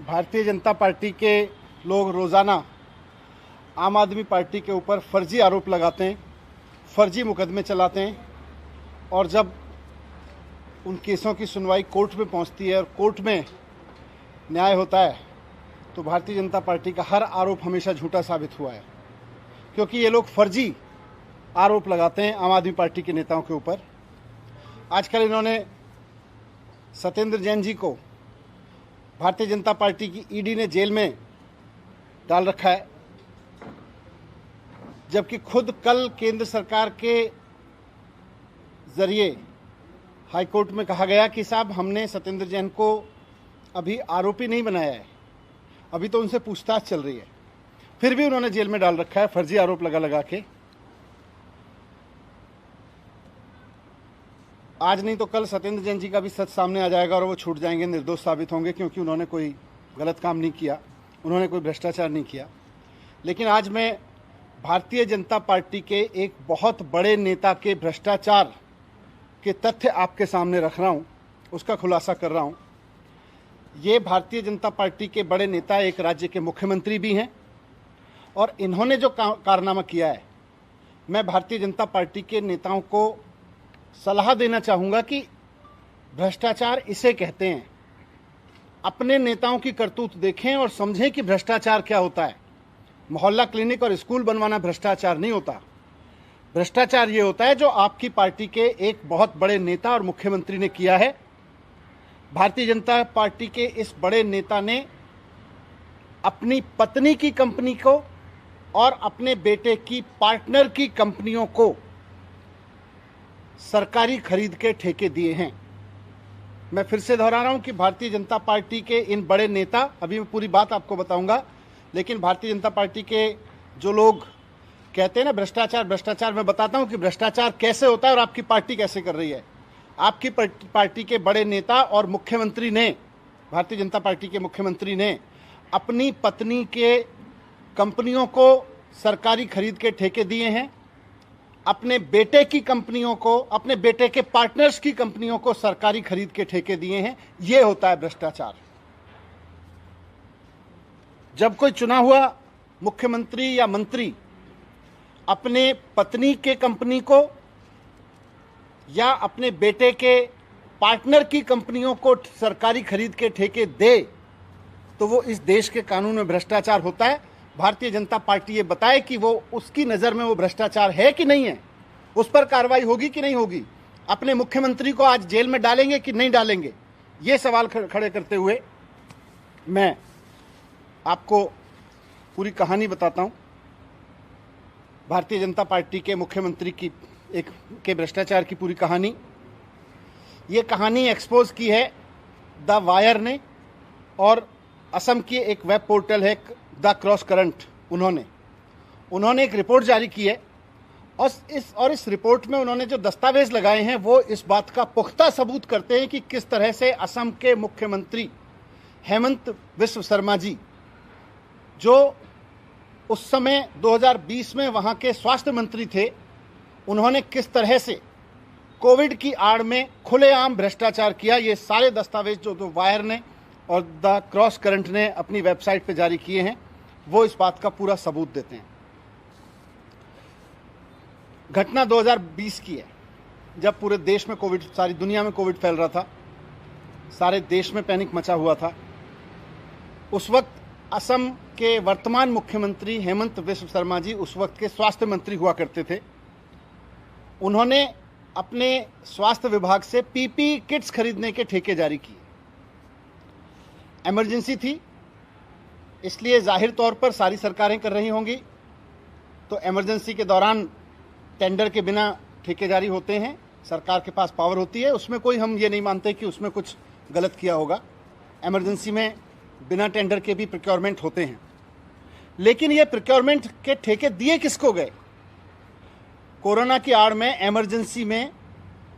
Bharatiya Janata party के लोग रोज़ाना आम आदमी पार्टी के ऊपर फर्जी आरोप लगाते हैं, फर्जी मुकदमे चलाते हैं और जब उन केसों की सुनवाई कोर्ट में पहुंचती है और कोर्ट में न्याय होता है तो भारतीय जनता पार्टी का हर आरोप हमेशा झूठा साबित हुआ है, क्योंकि ये लोग फर्जी आरोप लगाते हैं आम आदमी पार्टी के नेताओं के ऊपर। आजकल इन्होंने सत्येंद्र जैन जी को भारतीय जनता पार्टी की ईडी ने जेल में डाल रखा है, जबकि खुद कल केंद्र सरकार के जरिए हाईकोर्ट में कहा गया कि साहब हमने सत्येंद्र जैन को अभी आरोपी नहीं बनाया है, अभी तो उनसे पूछताछ चल रही है, फिर भी उन्होंने जेल में डाल रखा है फर्जी आरोप लगा लगा के। आज नहीं तो कल सत्येंद्र जैन जी का भी सच सामने आ जाएगा और वो छूट जाएंगे, निर्दोष साबित होंगे, क्योंकि उन्होंने कोई गलत काम नहीं किया, उन्होंने कोई भ्रष्टाचार नहीं किया। लेकिन आज मैं भारतीय जनता पार्टी के एक बहुत बड़े नेता के भ्रष्टाचार के तथ्य आपके सामने रख रहा हूं, उसका खुलासा कर रहा हूं। ये भारतीय जनता पार्टी के बड़े नेता एक राज्य के मुख्यमंत्री भी हैं और इन्होंने जो कारनामा किया है, मैं भारतीय जनता पार्टी के नेताओं को सलाह देना चाहूँगा कि भ्रष्टाचार इसे कहते हैं। अपने नेताओं की करतूत देखें और समझें कि भ्रष्टाचार क्या होता है। मोहल्ला क्लिनिक और स्कूल बनवाना भ्रष्टाचार नहीं होता। भ्रष्टाचार ये होता है जो आपकी पार्टी के एक बहुत बड़े नेता और मुख्यमंत्री ने किया है। भारतीय जनता पार्टी के इस बड़े नेता ने अपनी पत्नी की कंपनी को और अपने बेटे की पार्टनर की कंपनियों को सरकारी खरीद के ठेके दिए हैं। मैं फिर से दोहरा रहा हूं कि भारतीय जनता पार्टी के इन बड़े नेता, अभी मैं पूरी बात आपको बताऊंगा, लेकिन भारतीय जनता पार्टी के जो लोग कहते हैं ना भ्रष्टाचार भ्रष्टाचार, मैं बताता हूं कि भ्रष्टाचार कैसे होता है और आपकी पार्टी कैसे कर रही है। आपकी पार्टी के बड़े नेता और मुख्यमंत्री ने, भारतीय जनता पार्टी के मुख्यमंत्री ने अपनी पत्नी के कंपनियों को सरकारी खरीद के ठेके दिए हैं, अपने बेटे की कंपनियों को, अपने बेटे के पार्टनर्स की कंपनियों को सरकारी खरीद के ठेके दिए हैं। यह होता है भ्रष्टाचार। जब कोई चुना हुआ मुख्यमंत्री या मंत्री अपने पत्नी के कंपनी को या अपने बेटे के पार्टनर की कंपनियों को सरकारी खरीद के ठेके दे तो वो इस देश के कानून में भ्रष्टाचार होता है। भारतीय जनता पार्टी ये बताए कि वो उसकी नज़र में वो भ्रष्टाचार है कि नहीं है, उस पर कार्रवाई होगी कि नहीं होगी। अपने मुख्यमंत्री को आज जेल में डालेंगे कि नहीं डालेंगे, ये सवाल खड़े करते हुए मैं आपको पूरी कहानी बताता हूं। भारतीय जनता पार्टी के मुख्यमंत्री की के भ्रष्टाचार की पूरी कहानी, ये कहानी एक्सपोज की है द वायर ने और असम की एक वेब पोर्टल है द क्रॉस करंट, उन्होंने एक रिपोर्ट जारी की है और इस रिपोर्ट में उन्होंने जो दस्तावेज लगाए हैं वो इस बात का पुख्ता सबूत करते हैं कि किस तरह से असम के मुख्यमंत्री हेमंत बिस्व शर्मा जी, जो उस समय 2020 में वहां के स्वास्थ्य मंत्री थे, उन्होंने किस तरह से कोविड की आड़ में खुलेआम भ्रष्टाचार किया। ये सारे दस्तावेज जो वायर ने और द क्रॉस करंट ने अपनी वेबसाइट पर जारी किए हैं वो इस बात का पूरा सबूत देते हैं। घटना 2020 की है, जब पूरे देश में कोविड, सारी दुनिया में कोविड फैल रहा था, सारे देश में पैनिक मचा हुआ था। उस वक्त असम के वर्तमान मुख्यमंत्री हेमंत बिस्व शर्मा जी उस वक्त के स्वास्थ्य मंत्री हुआ करते थे। उन्होंने अपने स्वास्थ्य विभाग से पीपी किट्स खरीदने के ठेके जारी किए। इमरजेंसी थी, इसलिए जाहिर तौर पर सारी सरकारें कर रही होंगी, तो इमरजेंसी के दौरान टेंडर के बिना ठेके जारी होते हैं, सरकार के पास पावर होती है, उसमें कोई हम ये नहीं मानते कि उसमें कुछ गलत किया होगा। इमरजेंसी में बिना टेंडर के भी प्रोक्योरमेंट होते हैं। लेकिन ये प्रोक्योरमेंट के ठेके दिए किसको गए? कोरोना की आड़ में इमरजेंसी में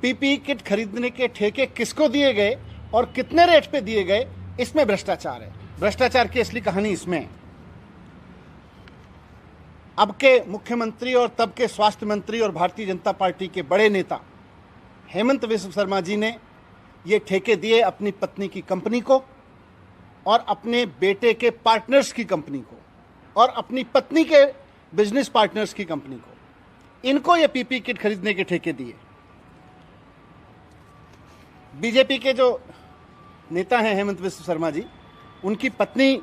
पीपी किट खरीदने के ठेके किसको दिए गए और कितने रेट पे दिए गए, इसमें भ्रष्टाचार है। भ्रष्टाचार की असली कहानी इसमें है। अब के मुख्यमंत्री और तब के स्वास्थ्य मंत्री और भारतीय जनता पार्टी के बड़े नेता हेमंत विश्व शर्मा जी ने ये ठेके दिए अपनी पत्नी की कंपनी को और अपने बेटे के पार्टनर्स की कंपनी को और अपनी पत्नी के बिजनेस पार्टनर्स की कंपनी को। इनको ये पीपी किट खरीदने के ठेके दिए। बीजेपी के जो नेता हैं हेमंत विश्व शर्मा जी, उनकी पत्नी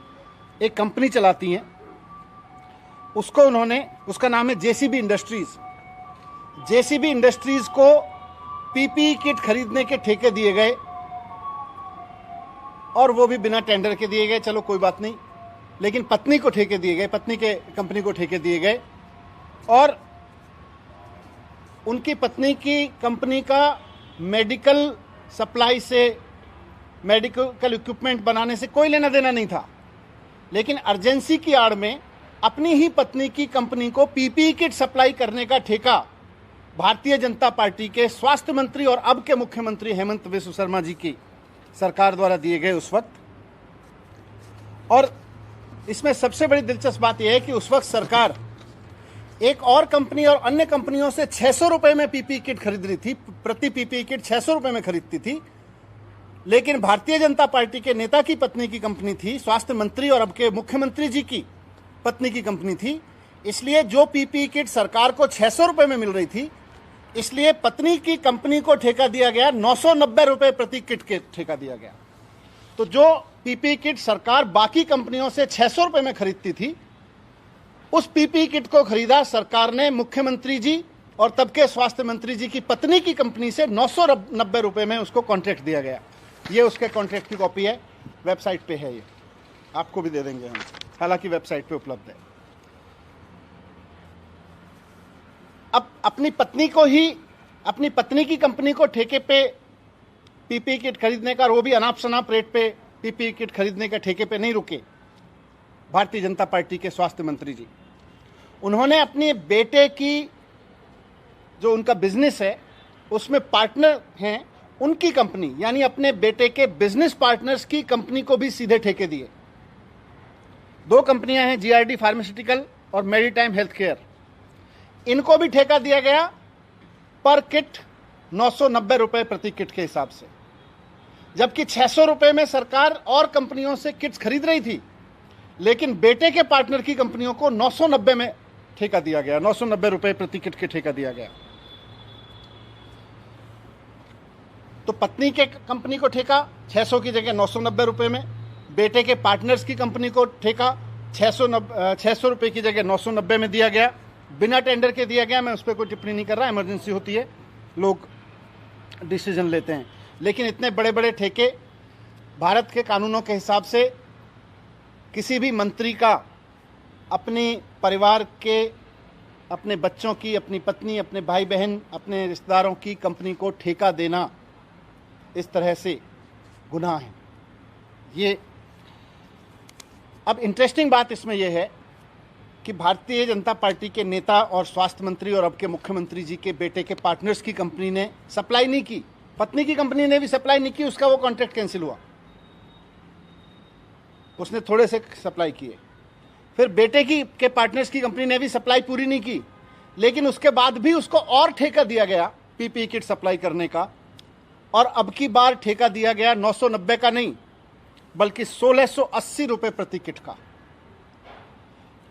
एक कंपनी चलाती हैं, उसका नाम है जेसीबी इंडस्ट्रीज। जेसीबी इंडस्ट्रीज को पीपी किट खरीदने के ठेके दिए गए और वो भी बिना टेंडर के दिए गए, चलो कोई बात नहीं, लेकिन पत्नी को ठेके दिए गए, पत्नी के कंपनी को ठेके दिए गए और उनकी पत्नी की कंपनी का मेडिकल सप्लाई से, मेडिकल इक्विपमेंट बनाने से कोई लेना देना नहीं था, लेकिन अर्जेंसी की आड़ में अपनी ही पत्नी की कंपनी को पीपीई किट सप्लाई करने का ठेका भारतीय जनता पार्टी के स्वास्थ्य मंत्री और अब के मुख्यमंत्री हेमंत विश्व शर्मा जी की सरकार द्वारा दिए गए उस वक्त। और इसमें सबसे बड़ी दिलचस्प बात यह है कि उस वक्त सरकार एक और कंपनी और अन्य कंपनियों से 600 रुपए में पीपीई किट खरीद रही थी, प्रति पीपीई किट 600 रुपए में खरीदती थी, लेकिन भारतीय जनता पार्टी के नेता की पत्नी की कंपनी थी, स्वास्थ्य मंत्री और अब के मुख्यमंत्री जी की पत्नी की कंपनी थी, इसलिए जो पीपीई किट सरकार को 600 रुपए में मिल रही थी, इसलिए पत्नी की कंपनी को ठेका दिया गया 990 रुपए प्रति किट के ठेका दिया गया। तो जो पीपीई किट सरकार बाकी कंपनियों से 600 रुपए में खरीदती थी, उस पीपीई किट को खरीदा सरकार ने मुख्यमंत्री जी और तब के स्वास्थ्य मंत्री जी की पत्नी की कंपनी से 990 रुपए में उसको कॉन्ट्रैक्ट दिया गया। ये उसके कॉन्ट्रैक्ट की कॉपी है, वेबसाइट पे है, ये आपको भी दे देंगे हम, हालांकि वेबसाइट पे उपलब्ध है। अब अपनी पत्नी की कंपनी को ठेके पे पीपीई किट खरीदने का, वो भी अनाप शनाप रेट पे पीपीई किट खरीदने का ठेके पे नहीं रुके भारतीय जनता पार्टी के स्वास्थ्य मंत्री जी। उन्होंने अपने बेटे की जो उनका बिजनेस है उसमें पार्टनर हैं, उनकी कंपनी यानी अपने बेटे के बिजनेस पार्टनर्स की कंपनी को भी सीधे ठेके दिए। दो कंपनियां हैं, जीआरडी फार्मास्यूटिकल और मेरीटाइम हेल्थ केयर, इनको भी ठेका दिया गया पर किट 990 रुपए प्रति किट के हिसाब से, जबकि 600 रुपए में सरकार और कंपनियों से किट्स खरीद रही थी, लेकिन बेटे के पार्टनर की कंपनियों को 990 में ठेका दिया गया, 990 रुपए प्रति किट के ठेका दिया गया। तो पत्नी के कंपनी को ठेका 600 की जगह 990 रुपए में, बेटे के पार्टनर्स की कंपनी को ठेका 600 रुपए की जगह 990 में दिया गया, बिना टेंडर के दिया गया। मैं उस पर कोई टिप्पणी नहीं कर रहा, इमरजेंसी होती है, लोग डिसीजन लेते हैं, लेकिन इतने बड़े बड़े ठेके भारत के कानूनों के हिसाब से किसी भी मंत्री का अपने परिवार के, अपने बच्चों की, अपनी पत्नी, अपने भाई बहन, अपने रिश्तेदारों की कंपनी को ठेका देना इस तरह से गुनाह है। ये अब इंटरेस्टिंग बात इसमें यह है कि भारतीय जनता पार्टी के नेता और स्वास्थ्य मंत्री और अब के मुख्यमंत्री जी के बेटे के पार्टनर्स की कंपनी ने सप्लाई नहीं की, पत्नी की कंपनी ने भी सप्लाई नहीं की, उसका वो कॉन्ट्रैक्ट कैंसिल हुआ, उसने थोड़े से सप्लाई किए। फिर बेटे के पार्टनर्स की कंपनी ने भी सप्लाई पूरी नहीं की, लेकिन उसके बाद भी उसको और ठेका दिया गया पीपीई किट सप्लाई करने का, और अब की बार ठेका दिया गया 990 का नहीं बल्कि 1680 रुपए प्रति किट का।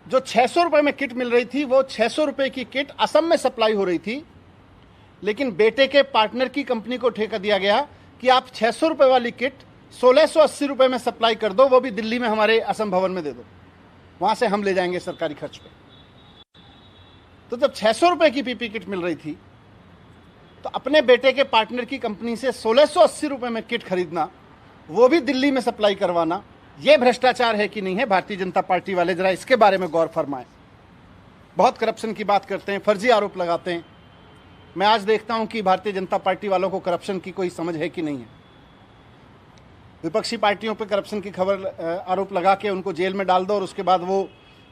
जो 600 रुपए में किट मिल रही थी, वो 600 रुपए की किट असम में सप्लाई हो रही थी, लेकिन बेटे के पार्टनर की कंपनी को ठेका दिया गया कि आप 600 रुपए वाली किट 1680 रुपए में सप्लाई कर दो, वो भी दिल्ली में हमारे असम भवन में दे दो, वहां से हम ले जाएंगे सरकारी खर्च पे। तो जब 600 रुपए की पीपी किट मिल रही थी, तो अपने बेटे के पार्टनर की कंपनी से 1680 रुपए में किट खरीदना, वो भी दिल्ली में सप्लाई करवाना, यह भ्रष्टाचार है कि नहीं है? भारतीय जनता पार्टी वाले जरा इसके बारे में गौर फरमाएं। बहुत करप्शन की बात करते हैं, फर्जी आरोप लगाते हैं। मैं आज देखता हूं कि भारतीय जनता पार्टी वालों को करप्शन की कोई समझ है कि नहीं है। विपक्षी पार्टियों पर करप्शन की खबर आरोप लगा के उनको जेल में डाल दो और उसके बाद वो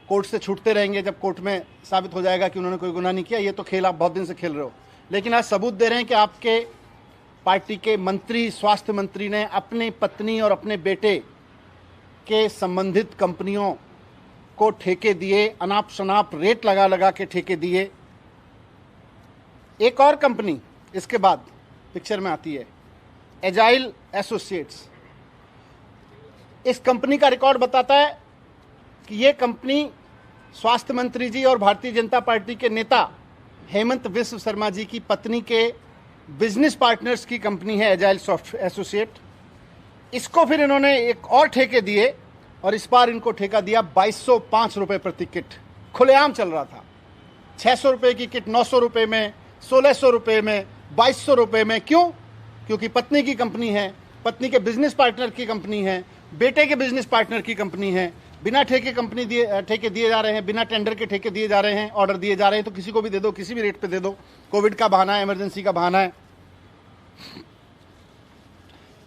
कोर्ट से छूटते रहेंगे जब कोर्ट में साबित हो जाएगा कि उन्होंने कोई गुनाह नहीं किया। ये तो खेल आप बहुत दिन से खेल रहे हो, लेकिन आज सबूत दे रहे हैं कि आपके पार्टी के मंत्री, स्वास्थ्य मंत्री ने अपनी पत्नी और अपने बेटे के संबंधित कंपनियों को ठेके दिए, अनाप शनाप रेट लगा लगा के ठेके दिए। एक और कंपनी इसके बाद पिक्चर में आती है, एजाइल एसोसिएट्स। इस कंपनी का रिकॉर्ड बताता है कि ये कंपनी स्वास्थ्य मंत्री जी और भारतीय जनता पार्टी के नेता हेमंत विश्व शर्मा जी की पत्नी के बिजनेस पार्टनर्स की कंपनी है एजाइल सॉफ्ट एसोसिएट। इसको फिर इन्होंने एक और ठेके दिए और इस बार इनको ठेका दिया 2205 रुपये प्रति किट। खुलेआम चल रहा था। 600 रुपये की किट 900 रुपये में, 1600 रुपये में, 2200 रुपये में। क्यों? क्योंकि पत्नी की कंपनी है, पत्नी के बिजनेस पार्टनर की कंपनी है, बेटे के बिजनेस पार्टनर की कंपनी है। बिना ठेके ठेके दिए जा रहे हैं, बिना टेंडर के ठेके दिए जा रहे हैं, ऑर्डर दिए जा रहे हैं। तो किसी को भी दे दो, किसी भी रेट पे दे दो। कोविड का बहाना है, इमरजेंसी का बहाना है।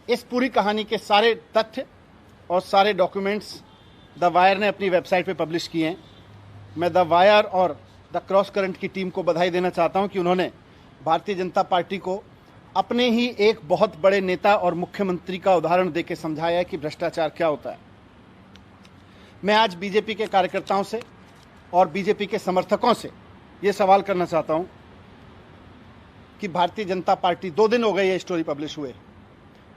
इस पूरी कहानी के सारे तथ्य और सारे डॉक्यूमेंट्स द वायर ने अपनी वेबसाइट पे पब्लिश किए हैं। मैं द वायर और द क्रॉस करंट की टीम को बधाई देना चाहता हूं कि उन्होंने भारतीय जनता पार्टी को अपने ही एक बहुत बड़े नेता और मुख्यमंत्री का उदाहरण देकर समझाया है कि भ्रष्टाचार क्या होता है। मैं आज बीजेपी के कार्यकर्ताओं से और बीजेपी के समर्थकों से ये सवाल करना चाहता हूं कि भारतीय जनता पार्टी, 2 दिन हो गए ये स्टोरी पब्लिश हुए,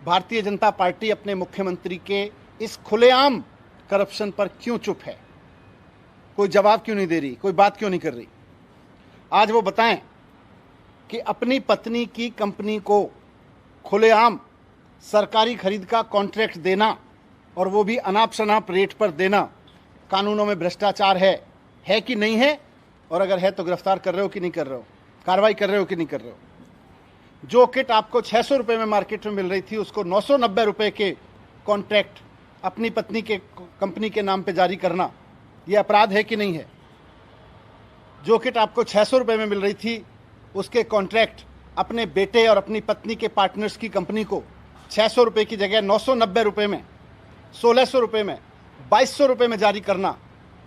भारतीय जनता पार्टी अपने मुख्यमंत्री के इस खुलेआम करप्शन पर क्यों चुप है? कोई जवाब क्यों नहीं दे रही? कोई बात क्यों नहीं कर रही? आज वो बताएं कि अपनी पत्नी की कंपनी को खुलेआम सरकारी खरीद का कॉन्ट्रैक्ट देना और वो भी अनाप शनाप रेट पर देना कानूनों में भ्रष्टाचार है कि नहीं है? और अगर है तो गिरफ्तार कर रहे हो कि नहीं कर रहे हो? कार्रवाई कर रहे हो कि नहीं कर रहे हो? जो किट आपको 600 रुपये में मार्केट में मिल रही थी, उसको 990 रुपये के कॉन्ट्रैक्ट अपनी पत्नी के कंपनी के नाम पे जारी करना, यह अपराध है कि नहीं है? जो किट आपको 600 रुपये में मिल रही थी, उसके कॉन्ट्रैक्ट अपने बेटे और अपनी पत्नी के पार्टनर्स की कंपनी को 600 रुपये की जगह 990 रुपये में, 1600 रुपये में, 2200 रुपये में जारी करना,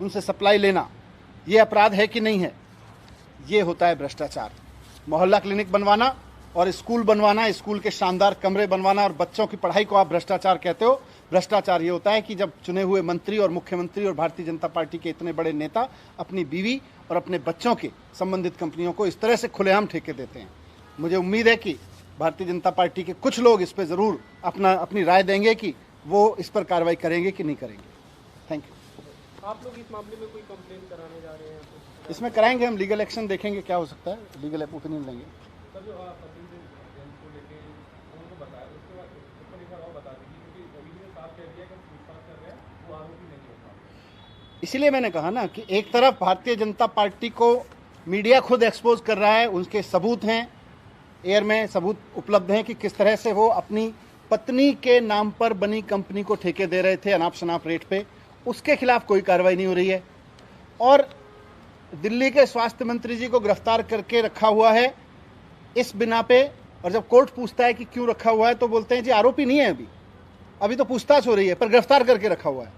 उनसे सप्लाई लेना, यह अपराध है कि नहीं है? ये होता है भ्रष्टाचार। मोहल्ला क्लिनिक बनवाना और स्कूल बनवाना, स्कूल के शानदार कमरे बनवाना और बच्चों की पढ़ाई को आप भ्रष्टाचार कहते हो। भ्रष्टाचार ये होता है कि जब चुने हुए मंत्री और मुख्यमंत्री और भारतीय जनता पार्टी के इतने बड़े नेता अपनी बीवी और अपने बच्चों के संबंधित कंपनियों को इस तरह से खुलेआम ठेके देते हैं। मुझे उम्मीद है कि भारतीय जनता पार्टी के कुछ लोग इस पर ज़रूर अपनी राय देंगे कि वो इस पर कार्रवाई करेंगे कि नहीं करेंगे। Thank you. आप लोग इस मामले में कोई कंप्लेन कराने जा रहे हैं? इसमें कराएंगे हम, लीगल एक्शन देखेंगे क्या हो सकता है, लीगल ओपिनियन लेंगे। सर, जो पति ने को लेके उनको बताया, उसके बाद उस पर एक बार और बता दीजिए, क्योंकि अभी ने साफ कह दिया कि पूछताछ कर रहे हैं, वो आरोपी नहीं होता। इसीलिए मैंने कहा ना कि एक तरफ भारतीय जनता पार्टी को मीडिया खुद एक्सपोज कर रहा है, उनके सबूत हैं, एयर में सबूत उपलब्ध हैं कि किस तरह से वो अपनी पत्नी के नाम पर बनी कंपनी को ठेके दे रहे थे अनाप शनाप रेट पे। उसके खिलाफ कोई कार्रवाई नहीं हो रही है और दिल्ली के स्वास्थ्य मंत्री जी को गिरफ्तार करके रखा हुआ है इस बिना पे। और जब कोर्ट पूछता है कि क्यों रखा हुआ है तो बोलते हैं जी आरोपी नहीं है, अभी तो पूछताछ हो रही है, पर गिरफ्तार करके रखा हुआ है।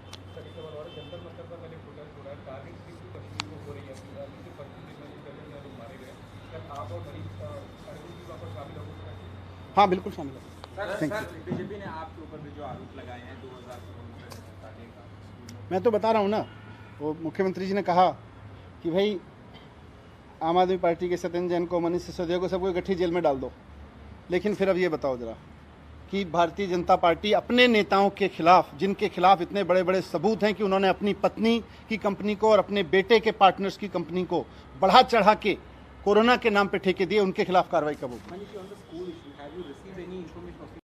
हाँ बिल्कुल शामिल है। बीजेपी ने आपके ऊपर भी जो आरोप लगाए हैं 2016 का, मैं तो बता रहा हूँ ना, वो मुख्यमंत्री जी ने कहा कि भाई आम आदमी पार्टी के सत्येंद्र जैन को, मनीष सिसोदिया को, सबको इकट्ठी जेल में डाल दो। लेकिन फिर अब ये बताओ जरा कि भारतीय जनता पार्टी अपने नेताओं के खिलाफ, जिनके खिलाफ इतने बड़े बड़े सबूत हैं कि उन्होंने अपनी पत्नी की कंपनी को और अपने बेटे के पार्टनर्स की कंपनी को बढ़ा चढ़ा के कोरोना के नाम पे ठेके दिए, उनके खिलाफ कार्रवाई कब होगी?